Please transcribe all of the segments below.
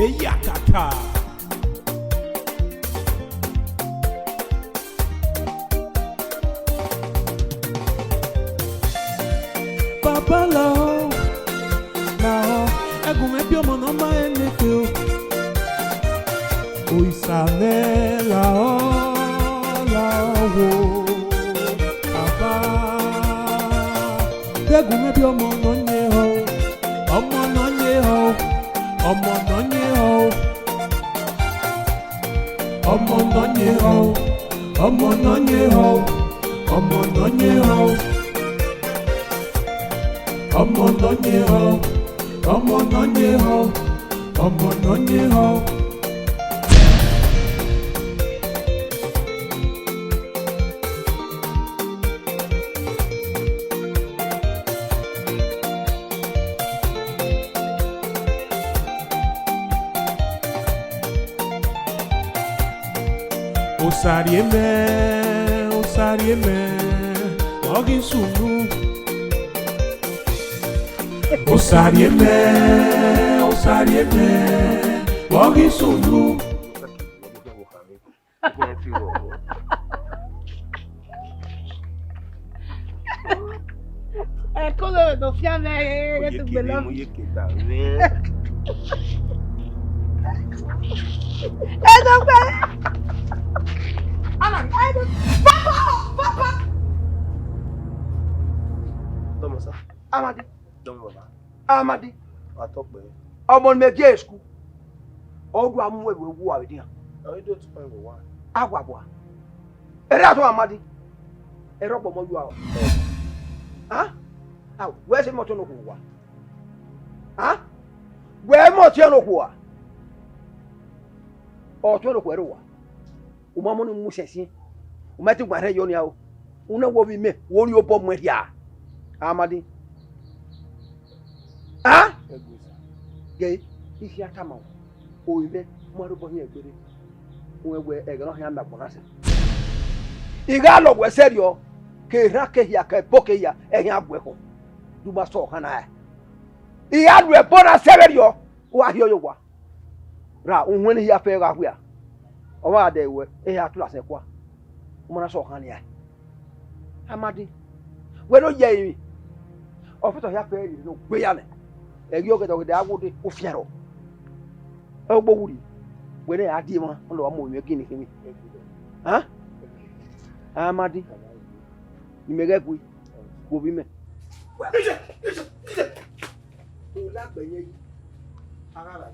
Eyakata. Papa lao, lao, egun ebi omo na ma eneke o. O isale lao, lao wo. Papa, egun ebi omo no nye ho, omo no nye ho, omo no nye ho, omo no nye ho, omo no nye ho, omo no nye ho. Ọmọ náà nye ho, ọmọ náà nye ho, ọmọ náà nye ho. Osarieme, ogin sunu. Osarieme, ogin sunu. Come lo fiamme tu bello. Papa. Domo sa. Amadi. Domo baba. Amadi. Atokpe. Ọmọ me ge school. Odu amu ewu awedi han. I don't find one. Agwagwa. Ere ato Amadi. Ere ogbo mo yu awo. Ha? Ah, where se moto no ko wa? Ha? Where mo ti no ko wa? O to no ko ere wa. O ma mo no mu sesin. O ma ti gwa re yo ni awo. Una wo bi me, wo ri obo mo dia. Amadi. Ha? Ge, isi atama o. O ibe, mo ro bo hin egbere. O ewe egero hin amagbo na se. Iga lo we serio. Ke rake ya ke poke ya ehin agbo ko. Du ma so kan na. Iya du e bona serio. Wa hio yo wa. Ra ohun ni ya fe ga hu ya. O wa de we e ya tula se kwa. O mo na so kan ya. Amadi. We no ye yin. O fito ya fe ri no gbe ya ne. Egi ogedo gede agwode o fiero. E gbo wuri. We ne adi mo lo wa mo mi gini kimi. Ha? Amadi. Imege gui. Wo bi me. O la gbe yen. Ara la.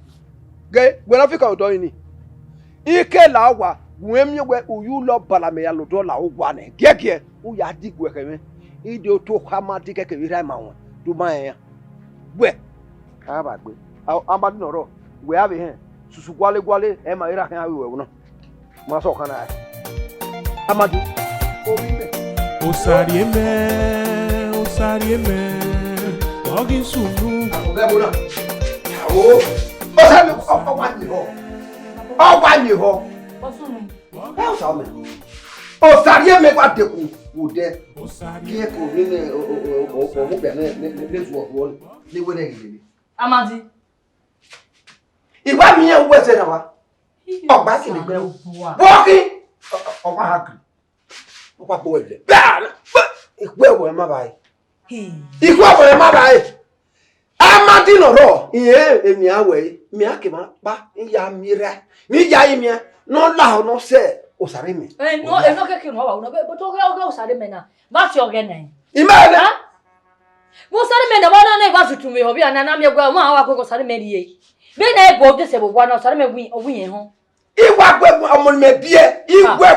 Ge, we na fika odo yin ni. Ike la wa, we mi we uyu lo bala me ya lo do la ogwa ne. Gege, u ya digwe keme. Ide o to Amadi keke wi ra ma won. Du ma yan. We. Aba gbe. Amadi no ro. We have here. Susu gwale e ma ira kan awi we no. Ma so kan na. Amadi. O bi me. Osarieme, ogin sunu. Agora o sami o wa ni ho. Osunu. E o sa me. Osarieme kwa deku wo de. Ki ko ni ne o mo be ne zo wo ni we ne gidi. Amadi. Iwa mi yan we se na wa. Ogba ki le gbe o. Wo ki. O wa ha ki. O pa po we. Ikwe wo ma bai. Ikwe wo ma bai. Amadi no ro. Iye emi awe. Mi akema pa ya mira. Mi ya imi no la no se Osarieme. No, e no ke no wa no be to ga Osarieme na. Ba ti ogene. Imele. Osarieme na ba na ba tutume ho bi ana na me gwa ma wa ko Osarieme rie. Be na e bo de se bo gwa na Osarieme wi yen ho. Iwa gwe omo me bie. Igwe.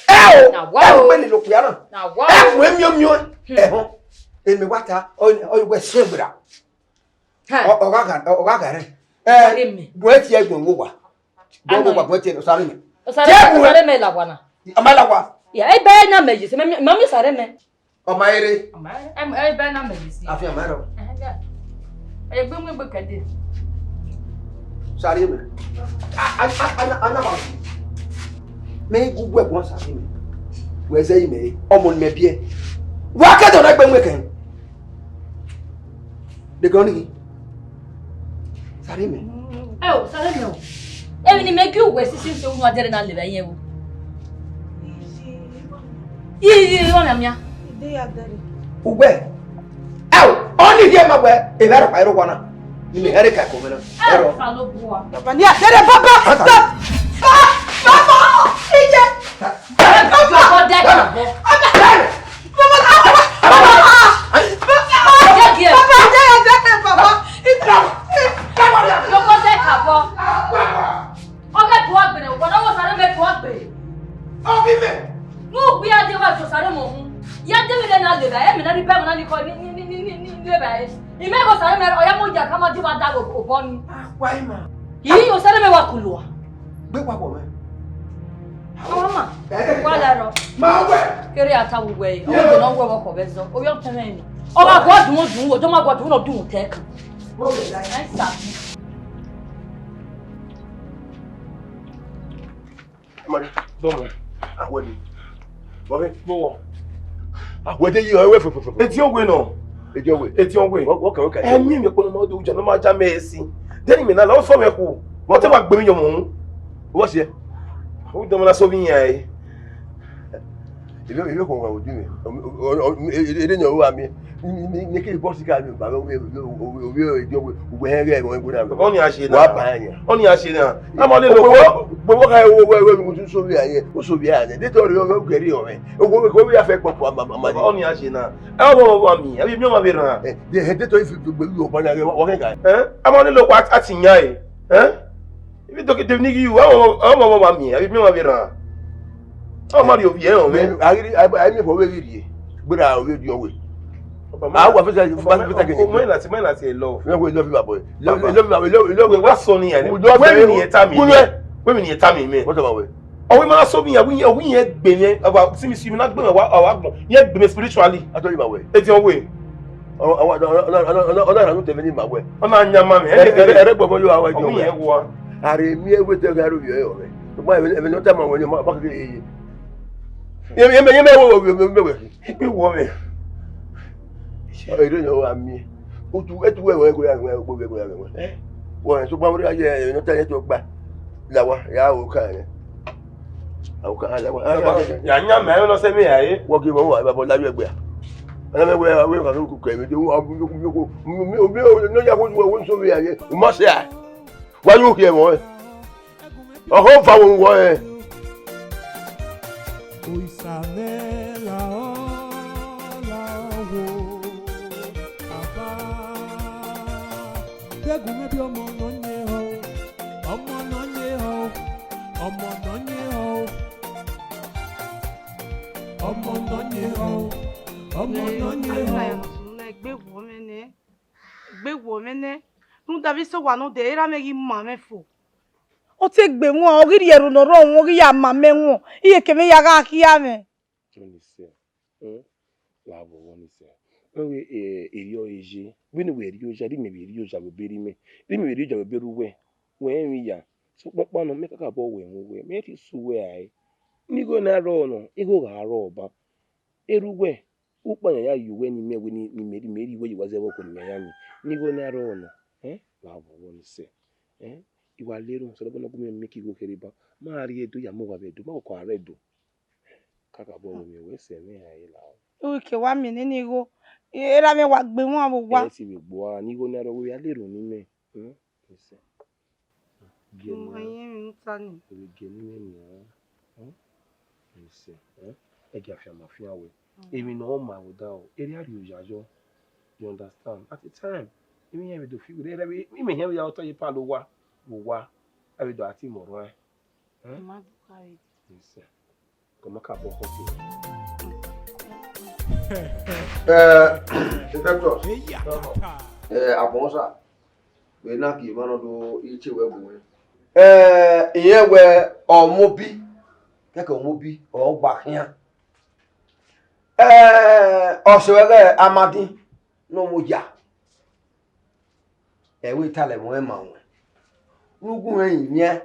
E o pe ni lo pia na. Na wa. E mo emiomio. E ho. Emi wata o we sebra. O ga re. Gwe ti egbon wo wa. Gwe ti Osarieme. Osarieme la bwana. Amala wa. Ya e be na meji se mami Osarieme. O ma ere. E be na meji si. Afia maro. E gbe mu gbe kade. Osarieme. Ana ba. Me gugu egbon Osarieme. We ze ime omo me bie. Wa ke do na gbe nwe kan. De kan ni. Sarime. Oh, Sarime. Even if make you wait, since you want to not live here. Easy, one of them. They are there. Ugbe. Ow! Only here, my boy. If I don't wanna. You may have a caco. Follow boy. Papa, yeah, there, Papa. Stop. Papa. Mama, wala ma kere ata wuwe o go no wo ko bezo o yo teme ni o ma go dun o do ma go dun no dun te kan mo le la nice Mari, domo. Awedi. Bobe, bo. Awede yi o we fefefe. Eti ogwe no. Eti ogwe. Okay. Emi mi ko mo do uja no ma ja mesi. Deni mi na la o so me ku. Mo te ba gbe mi yo mo. Wo se. O do mo la so bi yan e. Ile ko wa oju mi. Ede nyo wa mi. Ni ke boss ka mi ba o ejo we here mo ngo na. Oni a se na. Wa ba yan. Oni a se na. Na mo le lo ko gbogbo ka we mi tun so bi aye. O so bi aye. De to ri o geri o me. Ogo ko bi afe popo ama. Oni a se na. E wo wa mi. Abi mi o ma be ran. De to ifi gbegbe o pa na wo ken ka. Ama le lo ko ati yan e. Ibi to ke devni you. Ama ma mi. Abi mi o ma be ran. O ma ri o bi e o me. Ai mi fo we ri. Gbera o we di o we. I was very when I say love. No, we love you, boy. Love. What's so near? When we tell me. When we tell me, what about we? Oh, we must so be we yet be about see me not going our yet be spiritually. I told you my way. It's your way. Oh, I don't tell my way. Oh, no, mammy. I remember with the guy of your why no time when you're back. You woman. I don't know. I mean, who to etu we go ya go. Wọ́n so pa mo ri no tell to gba. Lawa ya o kan. O kan lawa. Ya nya me no se mi aye. Wo ki mo wa babo la egbe. Ana me we kan ku ke mi de wo mi no ya ko wo so mi aye. O mo se a. Wa you here mo. O ho fa wo e. Egun bí ọmọ náà nye ho, ọmọ náà nye ho, ọmọ náà nye ho, ọmọ náà nye ho, ọmọ náà nye ho. Gbéwò mẹ́nẹ́, nú dàbí sọ wà nú dé, era mẹ́gi mọ̀ mẹ́fò. Ó ti gbé wọn, orí ẹ̀rù nọ̀rọ̀ wọn, orí yà mà mẹ́wọ̀n, iye kẹ̀mẹ́ yàrá kíá mẹ́. Labo woni se. Ewe eriyo eje. We no we eriyo ja, di me eriyo ja go beri me. Di me eriyo ja go beru we. We enwi ya. So popo no me kaka bo we we. Me ti su we ai. Ni go na ro no, igo ga ro ba. Eru we. Ukpanya ya yu we ni me we ni meri we yiwaze wo ko ni ya ni. Ni go na ro no. Labo woni se. Iwa lero so no go me make go keriba. Ma ri edo ya mo wa bedo. Ma ko are do. Kaka bo we se me ai la. Uke wa mi nini go. Era me wa gbe won bo wa. Ti we gbo ni go na ro we ya lero ni me. Ese. Mo yin mi nta ni. We ge ni me ni. Ese. E ga fi ama fi awe. Emi no ma wo da o. Eri ari ojajo. You understand? At the time, even here we do feel there we me here we out to pa lo wa. Wo wa. I we do ati mo ro. Ma du kai. Ese. Como acabou o roteiro. Inspector. Aponsa. We na ki mano do ichi we bu we. Iye we omobi. Keke omobi o gba kian. Osewege amadi no moja. We tale mo e ma we. Rugun eyin yen.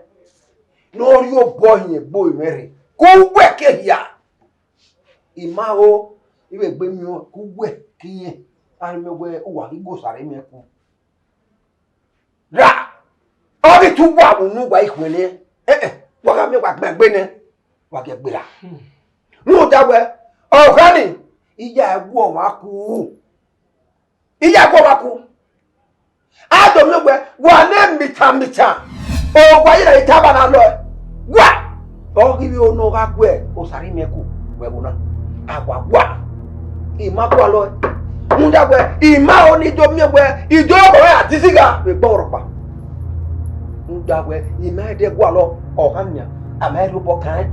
No ri o bo yin bo imere. Ko weke ya. Imaho iwe gbe mi o ku we kiyen. Ari me we o wa ki go sare me ku. Ra we tu wa nu wa ihwele wa ga mi wa gbagbe ne wa ge gbera nu da we o kani iya egwu wa ku ado mi we wa ne mita o wa ira itaba na lo wa o gibi ono ga gwe o sari meku we bona agwa wa ima kwa lo nda gwe ima oni do mi gwe ido ko ati siga be gboro pa nda gwe ima de gwa lo o hanya ama ru bo kan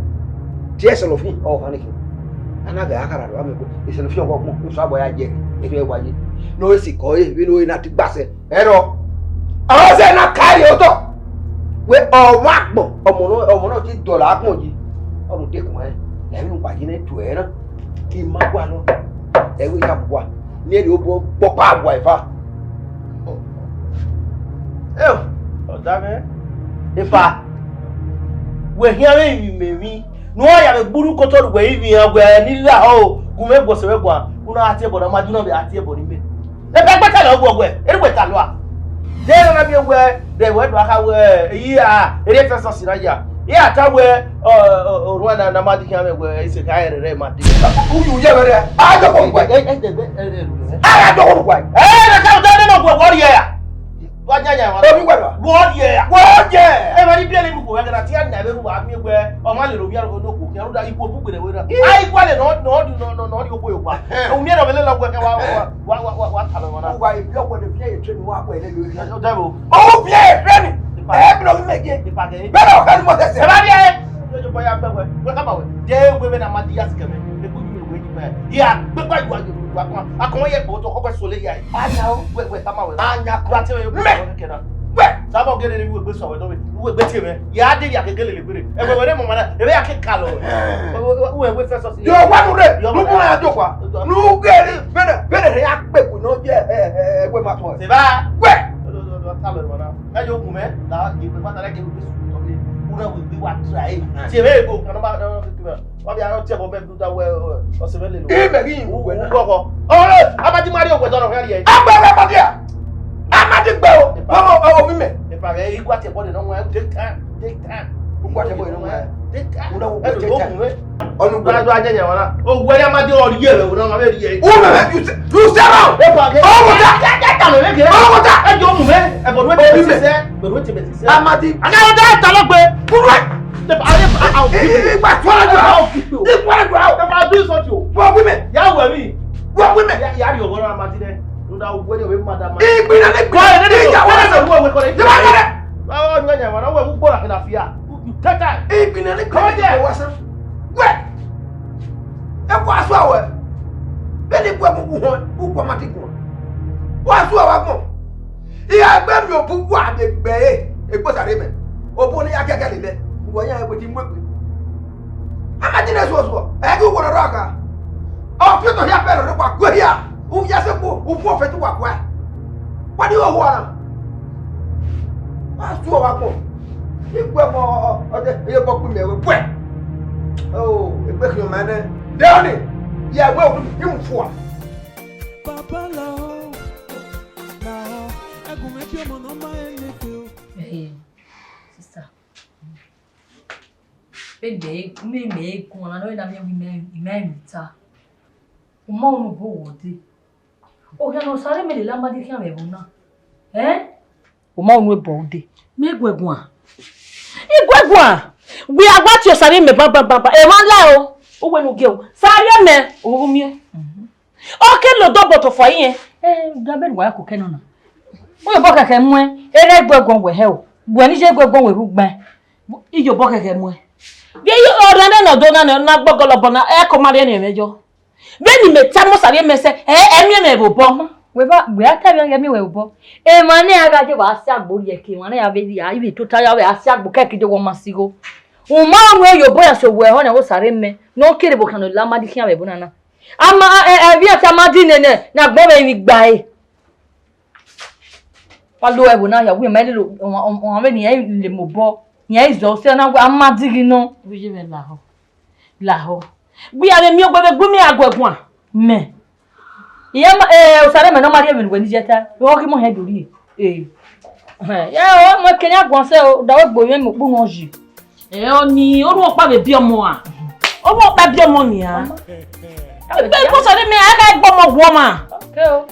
jesu lo fi o haniki anaga akara do amego iselo fi o mo so abo ya je e wa je no si ko e bi no ina ti gbase ero awon se na kai o to we o wa gbon ọmọ náà ti dola apon ji ọrun de kun e mi pa ji ne tu e na ki ma gwa lo e we ka bua ni ere o bo pa bua ifa o da me ifa we hiare mi no ya be gburu ko to we ibi yan gwe ni la o gume bo se we gwa una ati e bo na ma ju na be ati e bo ni me e pe pe ta lo gwo gwe e we ta lo a de na bi we de we do aka we yi a ere fe so sira ya ya ta we Rwanda na ma di kan we ise ka ere ma di uyu je bere a do ko gwa a do ko gwa na ka do no gwo wori ya wa nyanya wa o mi gwa wori ya woje e ma di bi ele mu ko we na ti na be ru wa mi we o ma le ro bi aro no ko ke ru da ipo bu gbere we na ai kwa le no di ko yo kwa o mi ro be le lo gwa wa ta lo na wa ibi o de play train wa ko ele lo o debo o play train e bi no meje ipage be no ka mo tese e ba di e yo boya pe we ka ma we de we be na ma di ya sikeme e ko mi we ni pe ya pe pa ju wa kan akon ye bo to ko pe so le ya anya o we ka ma we anya ko ba ti we yo ke na we sabo gele ni we gbe so we do we gbe ti me ya de ya kekele le gbere e we mo mara e be ya ke ka lo we fe so si yo wa nu re nu mu na do kwa nu gere bere ya pe ku no je we ma to se ba we ta lo mo na e yo ku me la ji pe pata le ke we so ni una we bi wa try ti be go kan ba wa bi ara ti e bo be du da we o se be le lo e be yin we na koko ore abati mari o gbe to no fe ri e agbere ma dia amadi gbe o mi me e pa re igwa ti e bo le no mo take time ugwa te bo no ma take time una wo e take do time ku me onu gba gbe do ajenya wala o gwe ya ma de ori ye we no ma be ri e o me you stay out e pa ke o mo ta ta lo le ke o mo ta e jo mu me e bo do we ti se bo do we ti be ti se amadi ana o da ta lo gbe kuru te pa ale pa out igba to la ju out igba ju out te pa do so ti o wo wi me ya we mi wo wi me ya ri o go na ma ti de nda o gwe de we ma da ma igbina le gbe ya wa se wo we ko le je ba gere o nyanya wa na we mu gbora ke na fia take time igbina le gbe wa san we e ko aso awe be ni gbe mu ho u ko ma ti kun wa aso awa kun iya gbe mi o bu wa de gbe e gbo sare me o bu ni akeke le le wo yan e bo ti mu pe amadi na so e ku wo ro aka o fi to ya pe ro pa go ya u ya se ko u fu fe tu wa kwa wa ni o wo na aso awa kun igwe mo o de e bo ku me we pwe oh egbe ki o ma ne Dani, yeah, well, you for. Papa lao, now I go make your mama my Hey, sister. Bede, me ko na no na me imenta. O mo no bo ode. O ya no sare me le la ma di kan me bona. O mo no bo ode. Me gwegun a. Igwegun a. We are what you sare me baba. E ma la o. O we no ge o. Sare me o mi e. O ke lo do boto fo yin. Da be wa ko ke no na. O yo bo keke mu e. Ere gwegun we he o. Bu ni je gwegun we rugban. Ijo bo keke mu e. Bí ọ̀rọ̀ náà no do na gbogolo na e ko mari eni mejo. Bí ni me tamo sare me se emi me bo bo. We ata bi emi we bo. E ma ni aga je wa si agbori e ke won na ya be ya ibi to ta ya we asi agbo keke je wo masigo. O ma we yo bo ya so we ho na wo sare me. No kere bo kan la ma di kian we bo na. Ama bi ata ma di nene na gbo be ni gba e. Pa lo e bo na ya we me lo won be ni e le mo bo. Nya izo se na amadigi no bi je me laho bi are mi ogbe gumi agwegun a me iya o sare me no mari e mi we ni jeta wo ki mo he dori Ya o mo Kenya gbonse o da we gbo yen mo pu won ji. O ni o ru pa be bi ọmọ a. O ru pa bi ọmọ ni a. Be ko so ni me a ga gbo mo gbo ma. Okay o.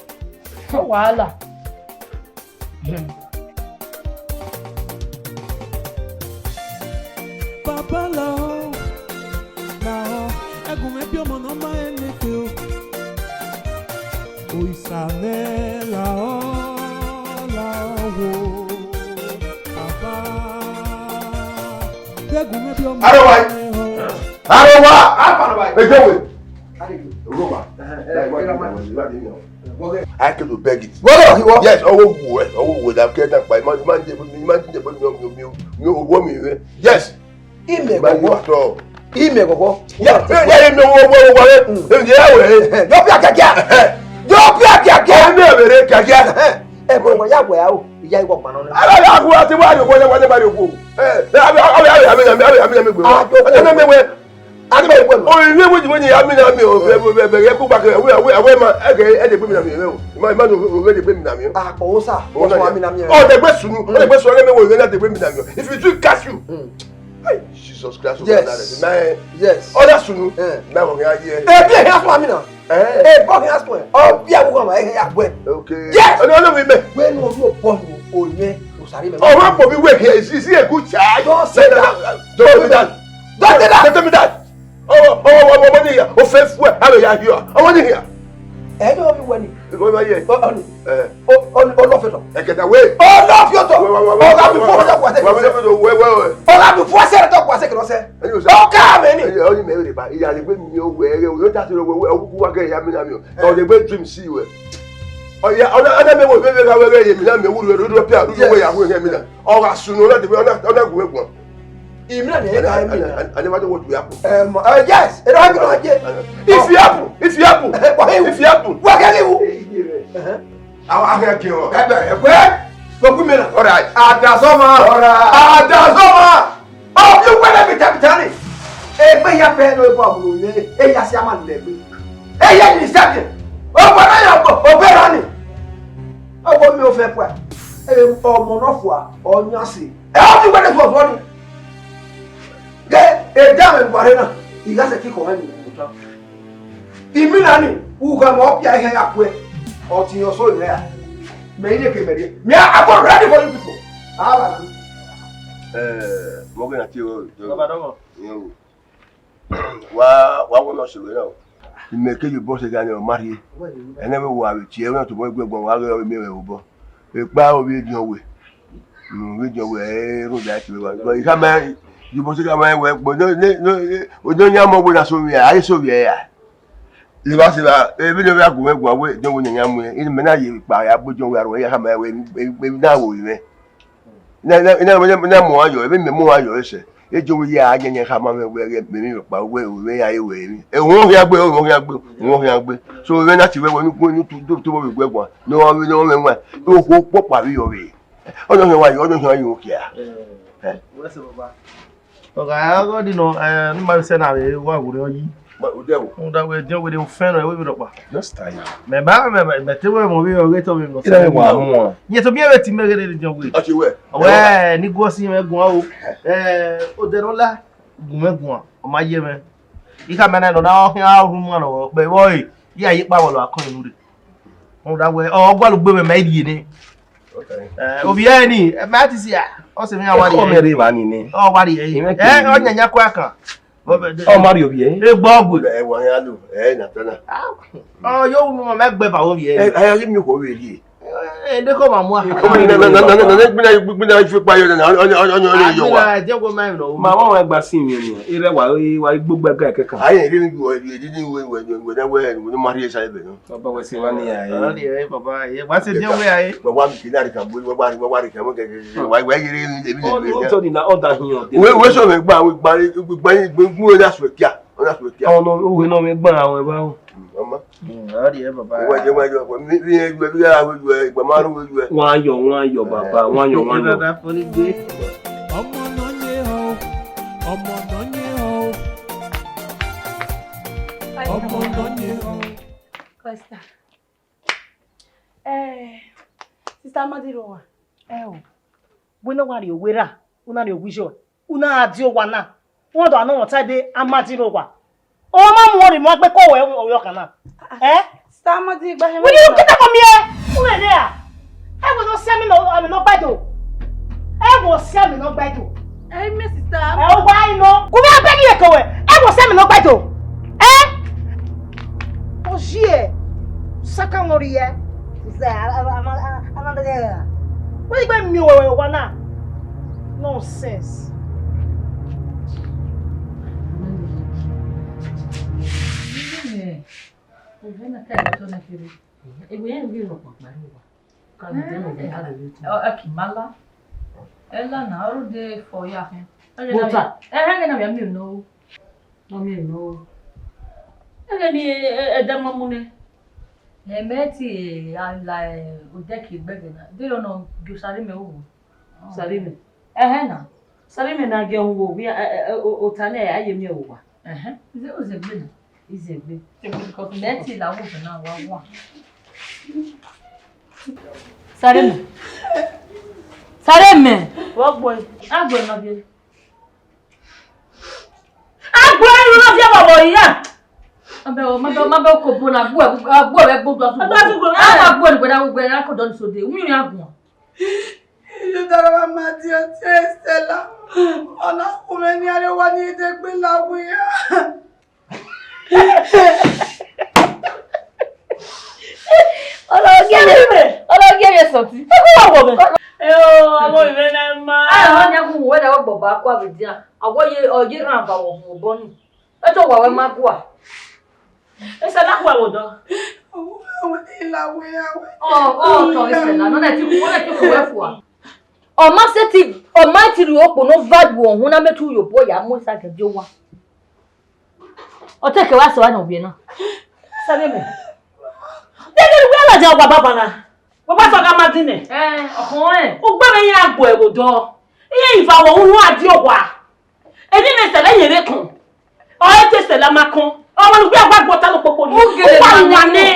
Wàhálà. Papa lao, lao, egume bi ọmọ náà máa ń lépe o. Oisane lao, lao wo, papa. Egume bi ọmọ náà máa ń lépe o. Arowa! Ejowe! I can beg it. Yes, yes. Ime gogo. If you drink cashew, Jesus Christ, yes, yes. Oh, that's true. Now we are here. Okay. Yes. No, we met. When was your point? Oh, yeah. Oh, what for me work here? Is he a good child? Don't say that. Don't tell me that. Don't say that. Don't tell me that. Oh, money here. Oh, faith. How are you here? I want to hear. I don't know when You go over here. oh, love it. I get away. Oh, love you. Oh, before I talk, I say, oh, come in. Only married about it. I bring you where you don't have to work. Or the bedroom see you. Oh, yeah, other men will be away. Who will appear to the way I will hear me. Oh, as soon as the work. I never know what will happen. Yes, if you happen, what can you? I'll hear you. All right. Adazoma. Oh, you went every time, Tani. May have been no problem. Yes, I'm on the Hey, you second. Oh, but I am Oberani. I want me of a point. Or Monofua or Nasi. How you went to one? Get a damn Barena. He has a kick on him. Imilani, who come up your hair up with, or to your soul there. May you give me? Yeah, I'm not ready for you people. Morgan at you. Baba Wa not so well. You make you boss again or marry. And never worry, cheer not to work with one while me over. A bow with your way. With your way, that you come marry. You must come my work, but no, yammer when I saw me. I saw you. You must have a video of work away, don't win a young way. In Menai, by a put your way, I have my way now. Never more, you even more, you say. It's your year again, you have my way, by way I away. And won't have so when that's when you do to work one. No, I will know when you hope what are you away. I don't know why you don't know you care. What's over? Okay, I got no, say now, what would you? But devil, that way, deal with your friend away with a just tired. Remember, the way we are going to be to be able to make it in your way. As you were. Well, Nicosi, go, Oderola, Gumegua, my year. You come and I don't know how room, but boy, yeah, you power are calling it. Oh, that way, oh, what women made you. Okay. Obiani, Matisia, also me, I want to oh, what do you on your quacker? Oh, Mario, a bob with a one. Oh, you know, Macbeth, I have given you over here. They come on, my mama, I seen you. Either why book back. I didn't go, you didn't when I went with Maria Simon. Papa was 1 year. Papa, what's it your way? But one Kinetic, why you really in order here? We're so big, that's what, yeah. Oh, no, we know me, but however. Sister Madirowa. Buna wari owera, una re ogwijo. Una adi owana. Wọ́n do ana won tade amati ro wa. O ma mo ri mo pe ko we oyo kan na. Stamadi gba he. Will you get up here? Who are there? I was not saying no battle. I was saying no battle. Hey, my sister. Oh, why no? Come here, beg you, go. I was saying no battle. Oh, shit. Sakamoriye. What you going me wana? Nonsense. Akimala. Ella na oru de for ya hen. Bota. Hanga na mi no. No mi no. Ni edamamune. Meti ala odeki gbegena. Do you know you sari me wo? Sarime. Na. Sarime na ge wo wi otane ayemi ewo. Is it ozegbe? Izegbe. Meti la wo na wa. Sarime. Sarime. What boy? Agbo na bi. Agbo na bi babo iya. Mabe ko bona agbo e gbogbo asu. Agbo ni gbeda gbogbo e ko don so de. Umi ni agun. You dara ma ti o Stella. Ona kumeni are wani de gbe lawo ya. Ologere soti. Amo ivena ma. Ah, nya ku we da gbo ba kwa bidia. Awoye oje ran ba wo fun bonu. E to wa we ma kwa. Esa la kwa wodo. O ni lawo ya we. To isela no na ti ku we fu. O ma se ti o ma ti ri opo no value ohun na metu yo bo ya mo sa keje wa. O te ke wa so na obi na. Sarime. Dede wi ala ja baba na. Baba so ga madine. Okun e. O gbe me yin agbo e wodo. Iye ifa wo hu adi owa. Eni me sele yere kan. O e te sele ma kan. Ọmọ lu gbe agbagbo ta lo popo ni. O pa wa ni.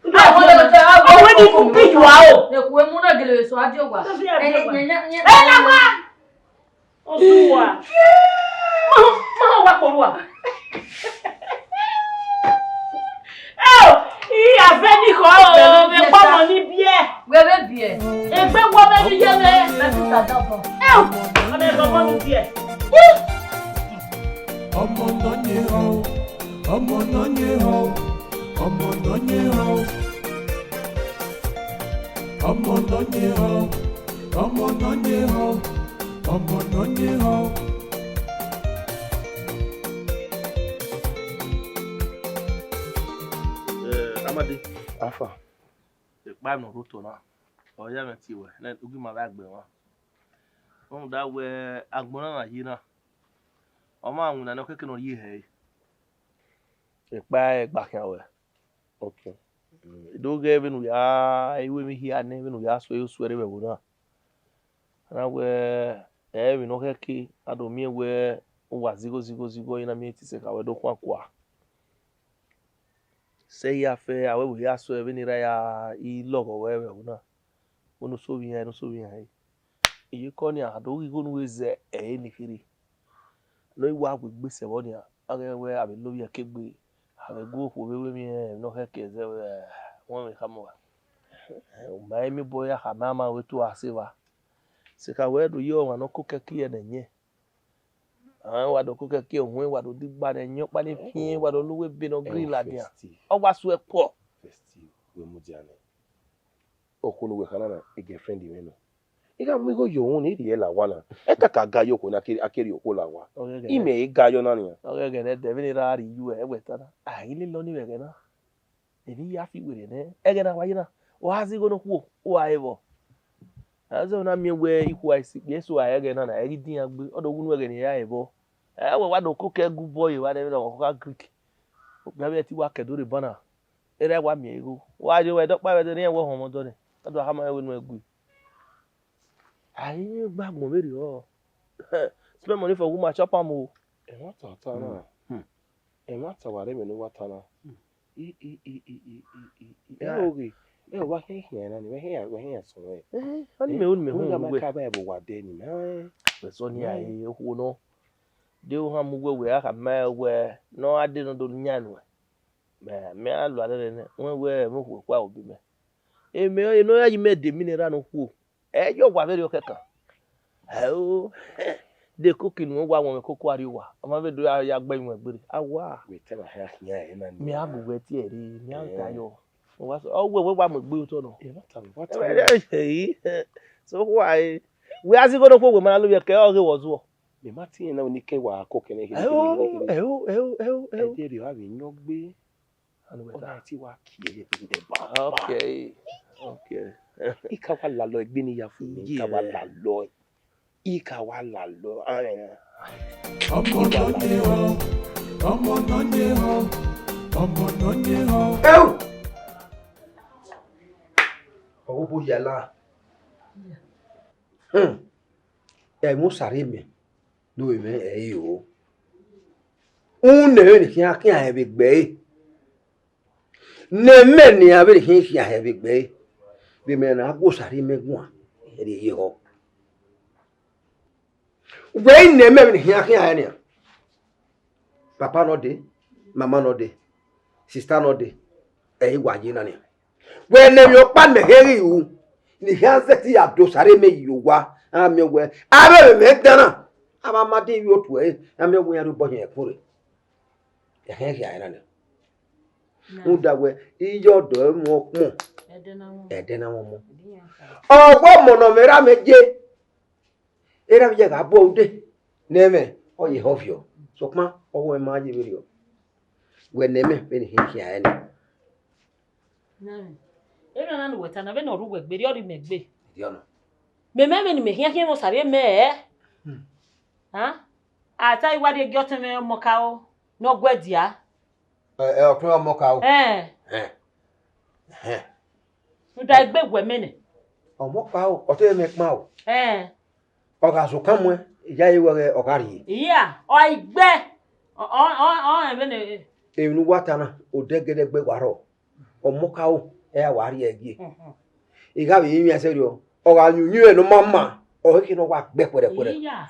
Owe ni ku piju wa o. Eku emu na gele so adi ogwa. Na wa. Osuwa. Ma wa ko wa. Iya fe ni ko o me pa mo ni bi e. Webe bi e. Egbe wo be ni je me. Me tu ta dobo. O me so mo ni bi e. Ọmọ náà ni ho, ọmọ náà ni ho, ọmọ náà ni ho. Ọmọ náà ni ho, ọmọ náà ni ho, ọmọ náà ni ho. Amadi. Afa. Pa no roto na. O ya me ti we. Na ogun ma ba gbe won. Won da we agbona na yi na. Ọmọ àwọn na keke no yi he. Egba kan we. Okay. Doge benu ya iwe mi hi ane benu ya so yo suere we na. Na we we no keke ado mi we wa zigo ina mi ti se ka we do kwa. Se ya fe awe we ya so e beni ra ya I logo we na. Onu so bi yan. Iye ko ni ado gi gonu we ze ni kiri. No iwa agbegbe se won ya agewe abi lo ye kegbe abi go po wewe mi no keke ze won mi kamo o mai mi boya ha mama we to asiva se ka we do yo wan no ko keke ye nenye wa do ko keke ohun wa do digba nenye pa ni fin wa do luwe bi no grill adia o wa so e po festi we mu diane o ko no we kana na e girlfriend mi no iga mi go yo ni ri la wana e kaka ga yo ko na akeri o ko la wa ime e ga yo na ni o ge ne de bi ni ra ri yu e we tana ile lo ni we ge na ebi ya fi were ne e ge na wa yina o ha zi go no ku o a evo azo na mi we iku ai si pe so a ge na na e ri din agbe o do wu nu ge ni ya evo e we wa do ko ke gu boy wa de no ko ka greek o gba be ti wa ke do re bana e re wa mi ego wa je we do pa we de ni e wo hon mo do ni do ha ma we nu egu ayi gba mo meri o spend money for woman chop am o e wa ta ta na e ma ta wa re me no wa ta na e wa he na ni he so e ani me won me ho ho we ka ba bo wa de ni na we so ni ai ho no de ho am we aka ma we no ade no do nya no me alu ale ne we mo ho kwa obi me e me no ya yi me de mineral no ho e yo wa very okeka o de cooking won wa won koko ariwa o be do ya gba ìwọ̀n gbere awa we tell her here na ni mi abu we ti ere mi an tayo o wa so o we wa mo gbe to no e what so why we as go no po we ma lo ye ke o re wo zo me ma ti na oni ke wa ko kene e de ri wa bi nyo gbe anu we o ta na ti wa ki e de ba okay ika wa la lo egbe ni ya fun mi ika wa la lo ọmọ náà ní ọ. ọwọ́ bó yàrá ẹ̀mú sàrí mi lórí mi ẹ̀yìn o ń nẹ̀rẹ́ nìkan kí àyẹ̀ bí gbẹ́ yìí nẹ̀mẹ́ ni àbẹ̀ nìkan kí àyẹ̀ bí gbẹ́ yìí bí mẹ́rin náà kó sàrí mi gùn à ẹ̀rẹ̀ yìí họ wẹ́ẹ́ nẹ̀mẹ́ nìkan kí àyẹ̀ nìyà papa náà dé mama náà dé sista náà dé ẹ̀yìn wàjí náà nìyà wẹ́ẹ́ nẹ̀mẹ́ ọ̀pá nẹ̀hẹ́rì ìhù nìkan sẹ́tì àdó sàrí mi yìí wá àmì wẹ́ẹ́ abẹ́ mi dáná àbámadé yóò tó ẹ̀ àmì wẹ́ẹ́ yẹn ló bọ́ yẹn kúrè ẹ̀hẹ́ kí àyẹ̀ náà nìyà ń dàgbẹ́ iye ọ̀dọ́ ẹ̀ mọ̀ pọ̀ ẹ̀dẹ́ náà wọ́n mọ̀ ọgbọ́ mọ̀nà mẹ́ra méje ẹ̀rọ mi jẹ́ ká bọ́ ọdẹ nẹ́ẹ̀mẹ́ ọ̀yẹ̀ ọ̀fìọ́ sọpọ́n ọwọ́ ẹ̀ máa yẹ wẹ́rẹ́ ọ wẹ́ nẹ́ẹ̀mẹ́ bẹ́ẹ̀ ni kí àyẹ̀ náà. Emi na no weta na be no ruwe gbe ri ori me gbe. Diano. Me ni me hia mo sare me ha? Ata iwa de gyote me mo ka o no gwadia. Ọ̀tún ọmọ ka o. Nu da gbe gwe me ni. Ọmọ ka o, ọ̀tún me pa o. Ọ̀gá so kan mo ìyá yi were ọ̀gárí. Iya, o igbe. O e be ni. Enu wata na odegede gbe waro. Ọmọ ka o e wa ri egi. Iga bi yin ase ri o. Ọ̀gá nyunyu e no mama. O ki no wa gbe pere.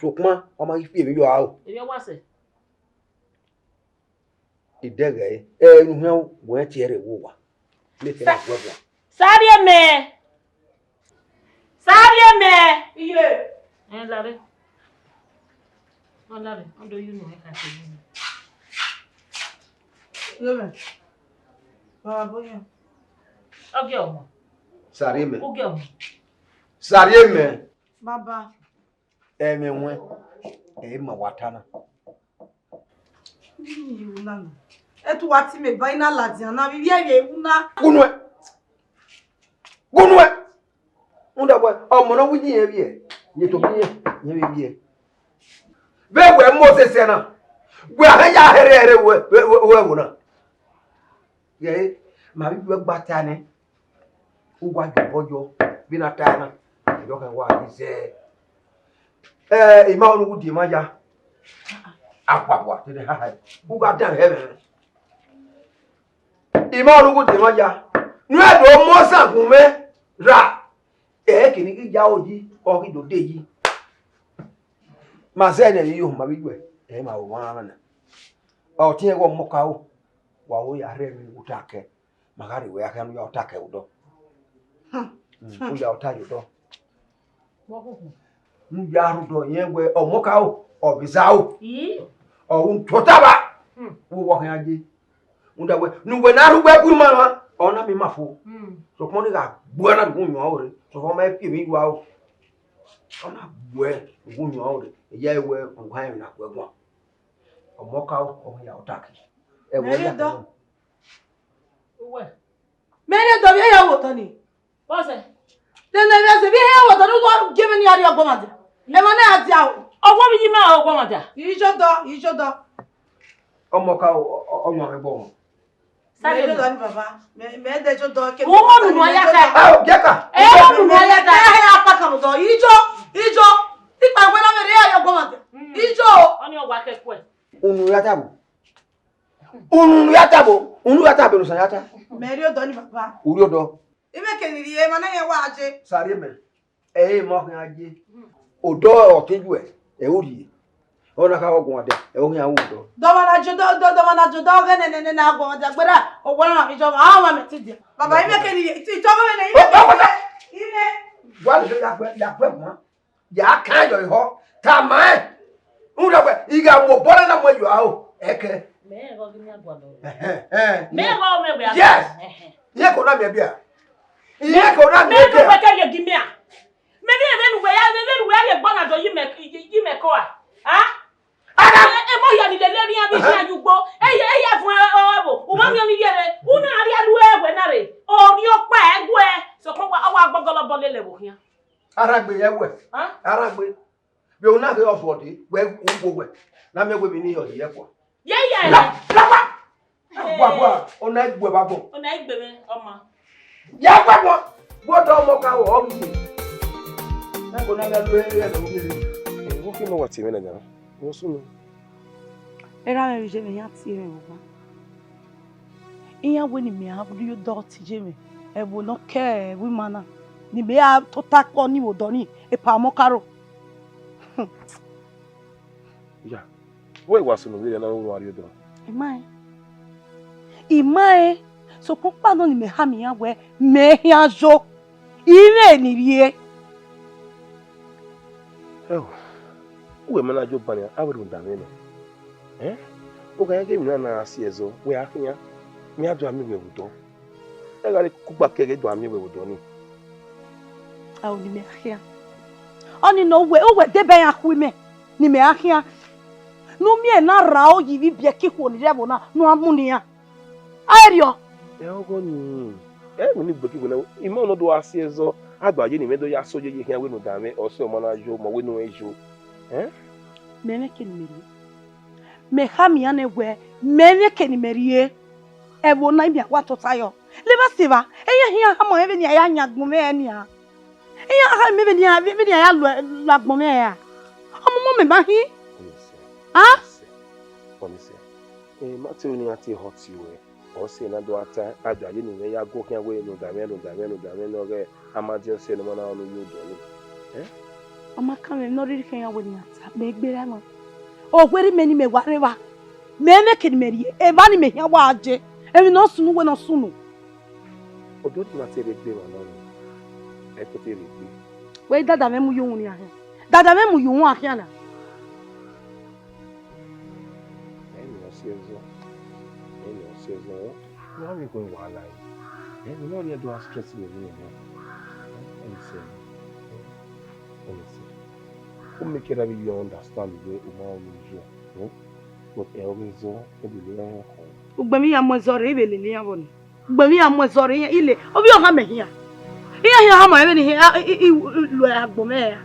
So kuma ọmọ ifi emi yo a o. Ebi wa se. Idege enu hwan wo ti ere wo wa. Le fe na gbo. Sáré me. Iye. Lare. Lare. Ondo you know I can say you. Lebe. Baba boya. Okay omo. Sare me. Okay omo. Sare me. Baba. Eme nwe. Ma watana. Ni una. Etu wati me ba ina ladian na bi ye una. Gunwe. Unda boy, ọmọ na wuji ye bi e. Ye to bi ye bi e. Be we Moses na. We ha ya here we na. Ye, ma bi we gbata ni. Ugwa jobojo bi na ta na. Yo kan wa bi se. Ima onu wudi ma ya. Apapwa te de ha. Ugwa dan he be. Ima onu wudi ma ya. Nu edo mo sangun me ra. Kini ki ja oji o ki do de yi. Ma se ne yi o ma bi gbe. Ma wo wa na. O tin e wo mo ka o. Wa o ya re mi utake. Magari we aka ya utake udo. U ya uta yo do. Nu ya ru do yen we o mo ka o. O bi za o. O un totaba. Wo wo kan aje. Unda we nu we na ru gbe ku ma ona mi mafo so ko ni ga gbo na gun yan ore so ko ma fi mi wa o ona gbo e gun yan ore ya ewe ngan na gbo gun omo ka o ya otaki e wo ya do We. Mere do bi ya wo tan ni. Boss e. Den le se bi ya wo tan do give me ni ari ogbo ma de. E ma na ati a o. Ogbo bi ji ma ogbo ma da. Yi jo do. omo ka o yan e gbo mo Sáré do ni baba. Me de jo do ke. Wo mo nu ya ta. ah jeka Wo nu ya ta. Ya pa kan do. Ijo. Ti pa we na me re ya ogbo ma de. Ijo. Oni ogwa ke ku e. unu ya tabo unu ya tabo lo san ya ta Me ri o do ni baba. uri odo Ime keniri e mana ye waje. Sare me. Mo kan aje. Odo oteju e ori. Ona ka ogun ade. E o yan wo do. Do mana jodo gene na agun ade gbera. O wona mi jo ma me ti dia. Baba ime keniri ti to me ne ime. Wa le ya pe mo. Ya kan yo ho. Ta mai. Una we iga mo bola na mo yo aho. Eke. Me go gimi agwa do. Me go me be. Yes. Ye ko na me bia. Ye ko na me Me go bia. ka ye gimi a. Me be nu we ya ye gbona do yi me ko a. Ah? E mo ya ni le ri an bi se ayugbo. E fun obo. O ma mi ni yere. Una ari alu ewe na re. O ri opa egwe. So ko wa agbogolo bo lele wo hian. Aragbe ye we. Aragbe. Be una ke ofode we wo we. Na me we mi ni yo ye ko. Ye Bwa ona egbe ba bo. Ona igbe me oma. Ya gba mo. Bo do mo ka o mi. Na ko na lu e do mi. Wo fi mo wa ti me na ga. Wo sunu. Era me je me ya ti me baba. Iya we ni me ha du yo do ti je me. E wo no ke we mana. Ni me ya to ta ko ni wo do ni e pa mo karo. Ya. Wo wa sunu wi na wo ari do. Imae so papa no ni me ha mi ya we me ya jo. Ire ni rie. Oh. Uwe mana jo banya awuru ndame no. O ga yake mi na asi ezo we afia. Mi adu ami we wudo. E ga le kugba kere do ami we wudo ni. Awu ni me ahia. Oni no we o we de ben akwi me. Ni me ahia. No mi e na ra o yi bi bia ki ko ni rebo na no amuni ya. Ayo. E ogo ni. We ni gbe ki go na. Imo no do asi ezo. Agbaje ni me do ya soje ye hia we no dame o se o mana jo mo we no ejo. Mene ke ni meri. Me ha mi ane we mene ke ni meri e wo na bi akwa to tayo. Leba siva. Hia ha mo e bi ni ya nyagbo me ni a. Ha me bi ni ya lagbo me ya. Omo me ba hi. Ah? Honestly. Mate oni ati hot you o se na do ata agbaje ni me ya go kian we no dame no re amadio se no mana onu yo do ni. Oma kame no ri kan ya we ni ata me gbere mo. O gweri me ni me warewa. Me ne ke ni meri e ba ni me hia wa aje. E mi no sunu we no sunu. Odo ti na te re gbe wa na. E ko te re gbe. We dada me mu yohun ni ahe. Dada me mu yohun ahe na. Why are we going wild like? We don't need to do stress me anymore. Who make it you understand the way Uma is? But always Ugbemi ya mwezore ibe lele ya boni. Ugbemi ya mwezore ile. Obi o ha me hia. Hia ha ma ebe ni hia lo agbome ya.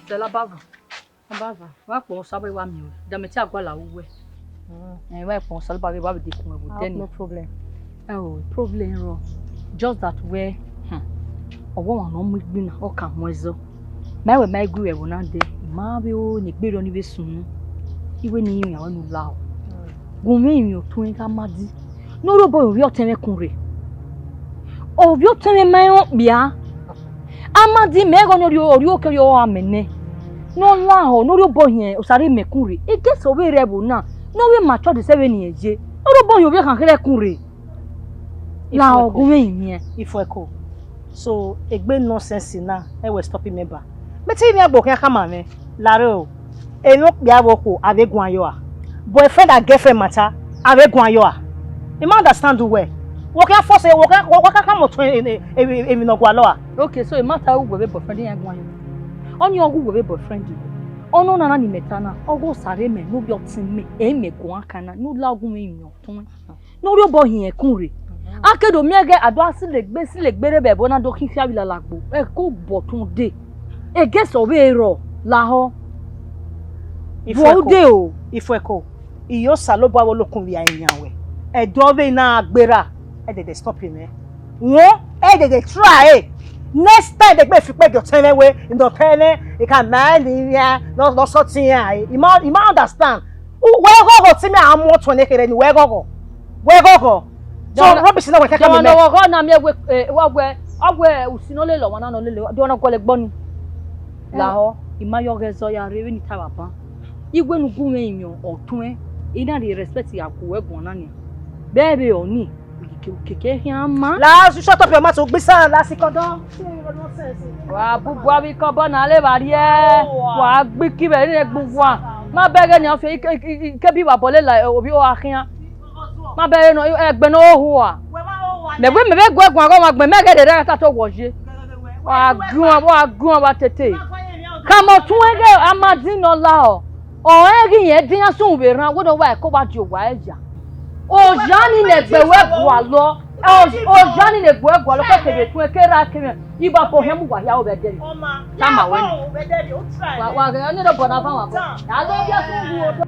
Stella Bava. Wa po sabe wa mi o. Da me ti agwa la wo we. Wa po sabe ba wa be kun e then No problem. Oh, problem ro. Just that where owo wan no mu gbi na o ka mo ezo. Ma we ma gru e wo na de. Ma be o ni gbe ro ni be sunu. Iwe ni yin awon nu la o. Gun me yin o tun ka madi. No ro boy ori o teme kun re. O bi o teme mai o bia. Amadi mego no ori o kere o amene. No la ho no ro boy yen o sare mekun re. E get so we rebo na. No we mature the 7 years je. No ro boy o bi kan kere kun re. La ogun me yin Ifweko. So egbe nonsense na e we stop member. Meti mi agbo kan kama me. Lare o. E no bia woko avegun ayo a. Boyfriend and girlfriend matter avegun ayo a. You understand the way. Woka force woka come to emi no gwa lo a. Okay, so e matter who go be boyfriend yan gwan yo. Oni ogu go be boyfriend you. Ono na ni metana, ogu sare me no bi otin me, e me gwan kana, no la ogun me yin otun. No ri obo yin ekun re. Akedo mi ege ado asilegbere be bona do kin fia bila lagbo. E ko botun de. E ge so we ro la ho. Ifweko. Iyo salobo awolokun wi ayan we. E do we na agbera. E de stop him. Wo e de try. Next time they if you pay your time away in the penny, you can man no something here. You might understand. Where go see me I'm more to naked and where go. So rubbish na we kaka me. No go na me we usinole lo wana no le. Do na go le gboni. La ho, imayo gezo ya rewe ni tawapa. Igwe nu gume imyo otun ina dey respect ya ko egun na ni. Bebe oni keke hiama. La shut up your mouth o gbisa lásìkò don. Wa bubu abi kan bo na le bari e. Wa gbi ki be ni gbugbu a. Ma bege ni o fe ke bi wa bole la obi o akin. Ma bege no egbe no hu a. Me gbe egun ago ma gbe mege de re ta to woje. Wa gun wa tete. Kamo tun ege amadin no la o. O egi yen din asun be ran wo do wa e ko ba di o wa eja. O jani le gbewe bua lo. O jani le gbewe bua lo ko tebe tun ke ra keme. Iba po hemu wa ya o be deri. Tama we ni. Wa ga ni do bona fa wa. Ya lo bi asun wo.